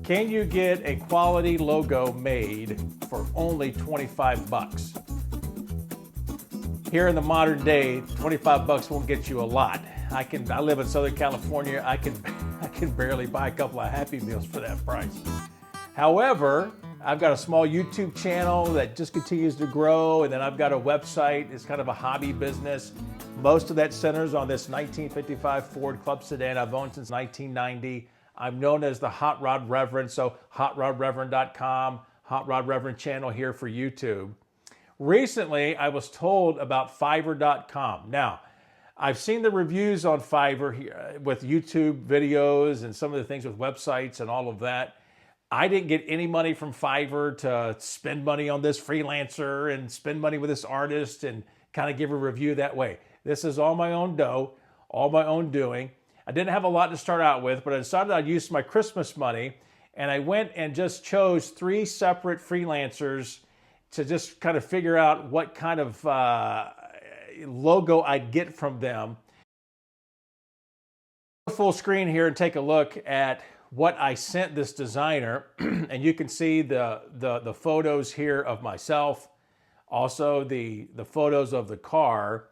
Can you get a quality logo made for only 25 bucks? Here in the modern day, 25 bucks won't get you a lot. I live in Southern California. I can barely buy a couple of Happy Meals for that price. However, I've got a small YouTube channel that just continues to grow, and then I've got a website. It's kind of a hobby business. Most of that centers on this 1955 Ford Club sedan I've owned since 1990. I'm known as the Hot Rod Reverend, so hotrodreverend.com, Hot Rod Reverend channel here for YouTube. Recently, I was told about Fiverr.com. Now, I've seen the reviews on Fiverr here with YouTube videos and some of the things with websites and all of that. I didn't get any money from Fiverr to spend money on this freelancer and spend money with this artist and kind of give a review that way. This is all my own dough, all my own doing. I didn't have a lot to start out with, but I decided I'd use my Christmas money, and I went and just chose 3 separate freelancers to just kind of figure out what kind of logo I'd get from them. Full screen here and take a look at what I sent this designer, and you can see the photos here of myself, also the photos of the car.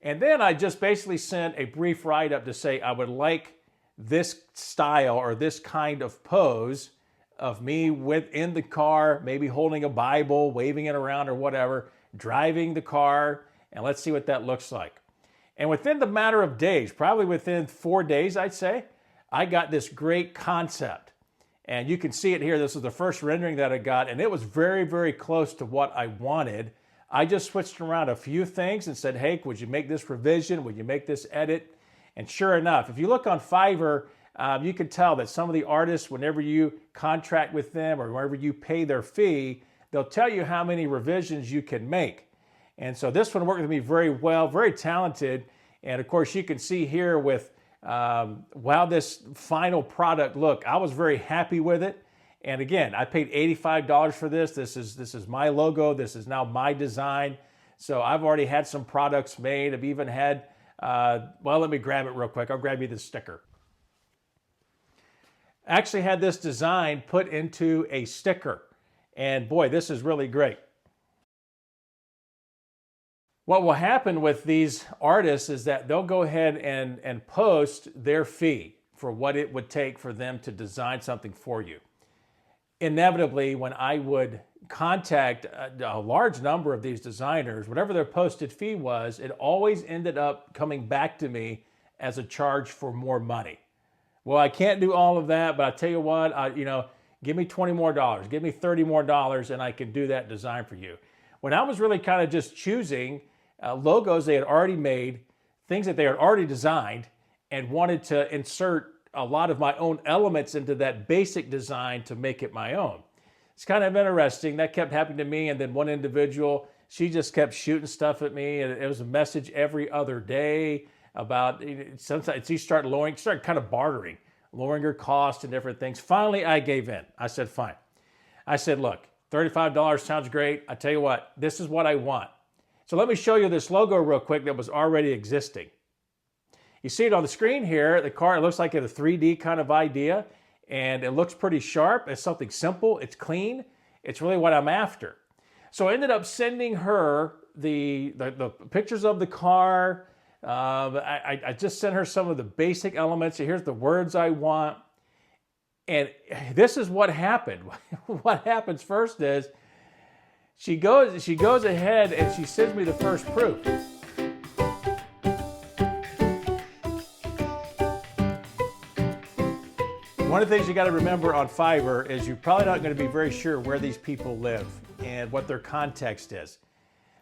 And then I just basically sent a brief write-up to say I would like this style or this kind of pose of me within the car, maybe holding a Bible, waving it around or whatever, driving the car, and let's see what that looks like. And within the matter of days, probably within 4 days, I'd say, I got this great concept. And you can see it here. This is the first rendering that I got, and it was very, very close to what I wanted. I just switched around a few things and said, hey, would you make this revision? Would you make this edit? And sure enough, if you look on Fiverr, you can tell that some of the artists, whenever you contract with them or whenever you pay their fee, they'll tell you how many revisions you can make. And so this one worked with me very well, very talented. And of course, you can see here with how this final product looked. I was very happy with it. And again, I paid $85 for this. This is my logo. This is now my design. So I've already had some products made. I've even had, well, let me grab it real quick. I'll grab you the sticker. Actually had this design put into a sticker. And boy, this is really great. What will happen with these artists is that they'll go ahead and post their fee for what it would take for them to design something for you. Inevitably, when I would contact a large number of these designers, whatever their posted fee was, it always ended up coming back to me as a charge for more money. Well, I can't do all of that, but I tell you what, give me $20 more, give me $30 more, and I can do that design for you. When I was really kind of just choosing logos they had already made, things that they had already designed, and wanted to insert a lot of my own elements into that basic design to make it my own. It's kind of interesting. That kept happening to me, and then one individual, she just kept shooting stuff at me, and it was a message every other day about, sometimes she started kind of bartering, lowering her cost and different things. Finally, I gave in. I said, fine. I said, look, $35 sounds great. I tell you what, this is what I want. So let me show you this logo real quick that was already existing. You see it on the screen here. The car, it looks like a 3D kind of idea, and it looks pretty sharp. It's something simple. It's clean. It's really what I'm after. So I ended up sending her the pictures of the car. I just sent her some of the basic elements. Here's the words I want. And this is what happened. What happens first is she goes ahead and she sends me the first proof. One of the things you got to remember on Fiverr is you're probably not going to be very sure where these people live and what their context is.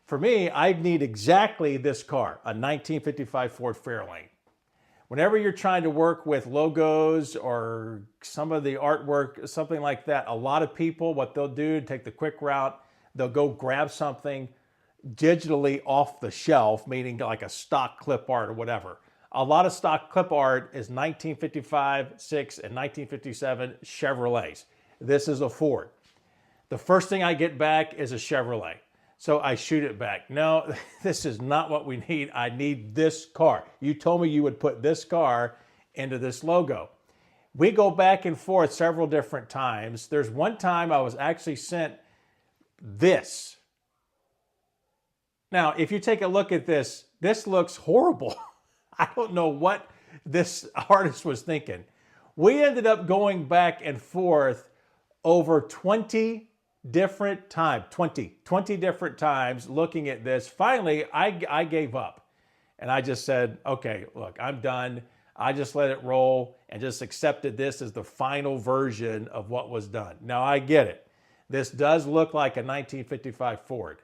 For me, I need exactly this car, a 1955 Ford Fairlane. Whenever you're trying to work with logos or some of the artwork, something like that, a lot of people, what they'll do, take the quick route, they'll go grab something digitally off the shelf, meaning like a stock clip art or whatever. A lot of stock clip art is 1955, 6, and 1957 Chevrolets. This is a Ford. The first thing I get back is a Chevrolet. So I shoot it back. No, this is not what we need. I need this car. You told me you would put this car into this logo. We go back and forth several different times. There's one time I was actually sent this. Now, if you take a look at this, this looks horrible. I don't know what this artist was thinking. We ended up going back and forth over 20 different times, 20 different times looking at this. Finally, I gave up and I just said, okay, look, I'm done. I just let it roll and just accepted this as the final version of what was done. Now I get it. This does look like a 1955 Ford.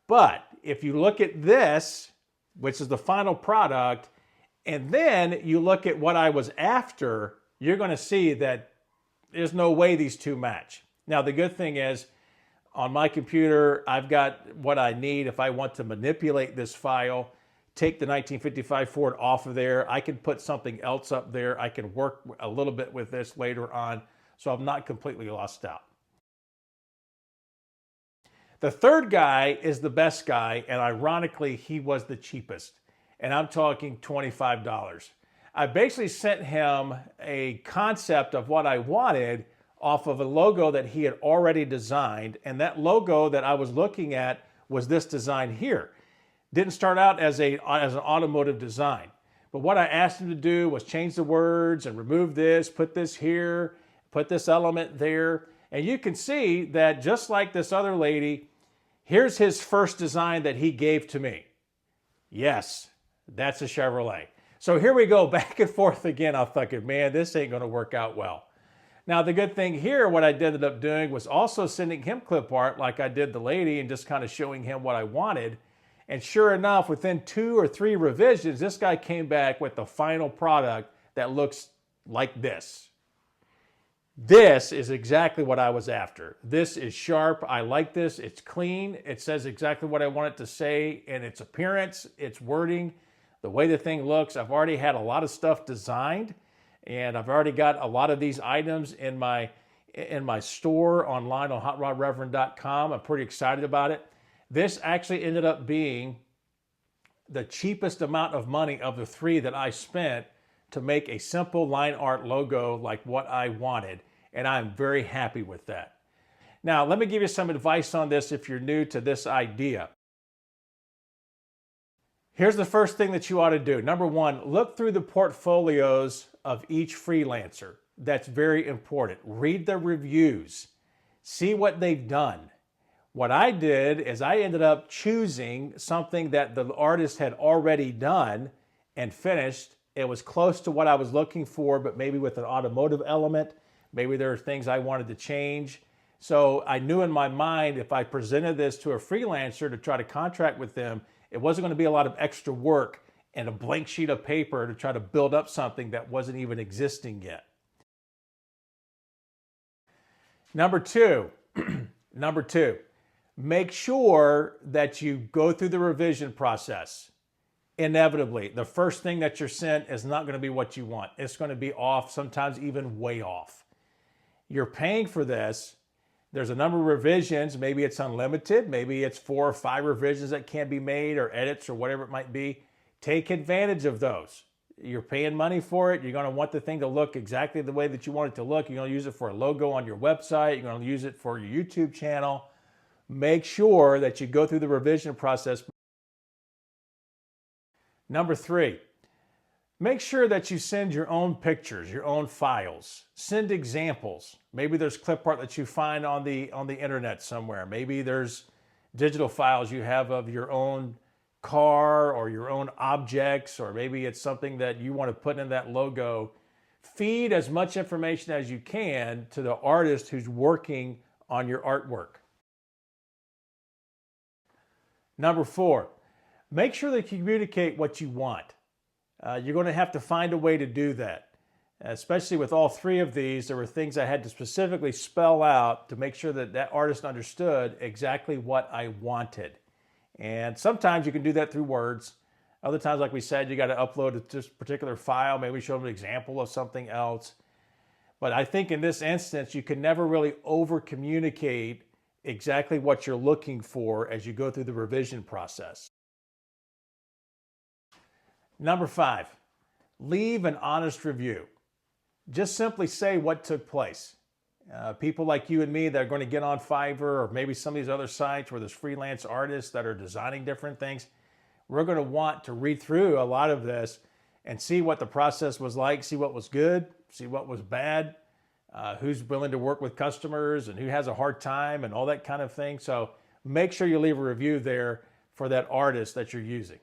But if you look at this, which is the final product, and then you look at what I was after, you're going to see that there's no way these two match. Now, the good thing is on my computer, I've got what I need if I want to manipulate this file, take the 1955 Ford off of there. I can put something else up there. I can work a little bit with this later on, so I'm not completely lost out. The third guy is the best guy, and ironically, he was the cheapest. And I'm talking $25. I basically sent him a concept of what I wanted off of a logo that he had already designed. And that logo that I was looking at was this design here. Didn't start out as an automotive design. But what I asked him to do was change the words and remove this, put this here, put this element there. And you can see that just like this other lady, here's his first design that he gave to me. Yes, that's a Chevrolet. So here we go back and forth again. I'm thinking, man, this ain't going to work out well. Now, the good thing here, what I ended up doing was also sending him clip art like I did the lady and just kind of showing him what I wanted. And sure enough, within 2 or 3 revisions, this guy came back with the final product that looks like this. This is exactly what I was after. This is sharp. I like this. It's clean. It says exactly what I want it to say in its appearance, its wording, the way the thing looks. I've already had a lot of stuff designed, and I've already got a lot of these items in my store online on hotrodreverend.com. I'm pretty excited about it. This actually ended up being the cheapest amount of money of the 3 that I spent to make a simple line art logo like what I wanted. And I'm very happy with that. Now, let me give you some advice on this if you're new to this idea. Here's the first thing that you ought to do. Number 1, look through the portfolios of each freelancer. That's very important. Read the reviews. See what they've done. What I did is I ended up choosing something that the artist had already done and finished. It was close to what I was looking for, but maybe with an automotive element. Maybe there are things I wanted to change. So I knew in my mind if I presented this to a freelancer to try to contract with them, it wasn't going to be a lot of extra work and a blank sheet of paper to try to build up something that wasn't even existing yet. Number two, make sure that you go through the revision process. Inevitably, the first thing that you're sent is not going to be what you want. It's going to be off, sometimes even way off. You're paying for this. There's a number of revisions. Maybe it's unlimited. Maybe it's 4 or 5 revisions that can be made or edits or whatever it might be. Take advantage of those. You're paying money for it. You're going to want the thing to look exactly the way that you want it to look. You're going to use it for a logo on your website. You're going to use it for your YouTube channel. Make sure that you go through the revision process. Number 3, make sure that you send your own pictures, your own files. Send examples. Maybe there's clip art that you find on the internet somewhere. Maybe there's digital files you have of your own car or your own objects, or maybe it's something that you want to put in that logo. Feed as much information as you can to the artist who's working on your artwork. Number 4, make sure they communicate what you want. You're going to have to find a way to do that. Especially with all 3 of these, there were things I had to specifically spell out to make sure that that artist understood exactly what I wanted. And sometimes you can do that through words. Other times, like we said, you got to upload this particular file, maybe show them an example of something else. But I think in this instance, you can never really over-communicate exactly what you're looking for as you go through the revision process. Number 5, leave an honest review. Just simply say what took place. People like you and me that are going to get on Fiverr or maybe some of these other sites where there's freelance artists that are designing different things, we're going to want to read through a lot of this and see what the process was like, see what was good, see what was bad, who's willing to work with customers and who has a hard time and all that kind of thing. So make sure you leave a review there for that artist that you're using.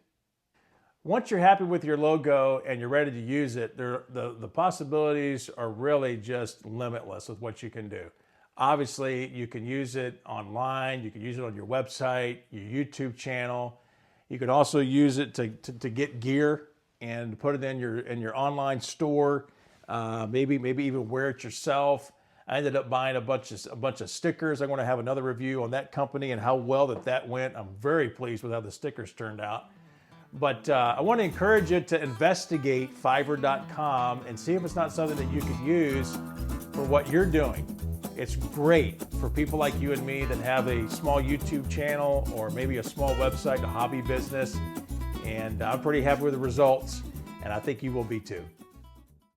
Once you're happy with your logo and you're ready to use it, the possibilities are really just limitless with what you can do. Obviously, you can use it online, you can use it on your website, your YouTube channel. You could also use it to get gear and put it in your online store. Maybe even wear it yourself. I ended up buying a bunch of stickers. I'm going to have another review on that company and how well that went. I'm very pleased with how the stickers turned out. But I want to encourage you to investigate Fiverr.com and see if it's not something that you could use for what you're doing. It's great for people like you and me that have a small YouTube channel or maybe a small website, a hobby business. And I'm pretty happy with the results, and I think you will be too.